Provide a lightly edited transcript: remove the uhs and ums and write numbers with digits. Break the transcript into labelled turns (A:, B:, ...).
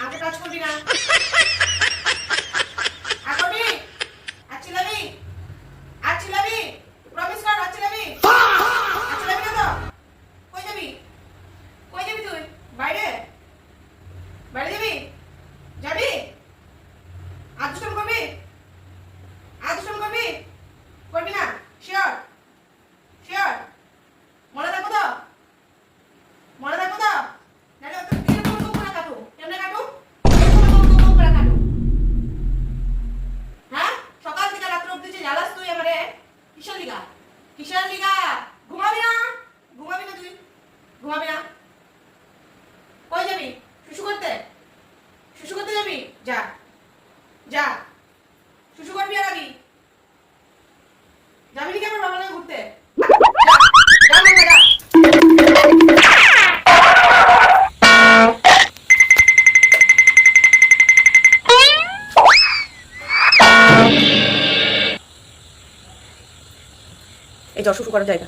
A: আমাকে টাচ করবি না। আর করবি? আর চিল্লাবি? আর চিল্লাবি? প্রমিস কর, আর চিল্লাবি? আর চিল্লাবি না তো? কই যাবি? কই যাবি তুই? বাইরে? বাইরে যাবি? যাবি? আর দুষ্টামি করবি? আর দুষ্টামি করবি? করবি না? শিওর? শিওর? মনে থাকবো তো? মনে থাকবো তো? নাহলে অত এরকম করে কাটু। কেমনে কাটু? এরকম করে কাটু। হ্যাঁ? সকাল থেকে রাত্র অবধি যে জ্বালাস তুই আমারে, কিসের লিগা? কিসের লিগা? ঘুমাবি না? ঘুমাবি না তুই? ঘুমাবি না? কই যাবি? শুশু করতে? শুশু করতে যাবি? যা। যা। শুশু করবি আর আবি? যাবি নাকি আমার বাবা লাগে ঘুরতে? যা। যা মামা যা। এই জ শুশু করার জায়গা।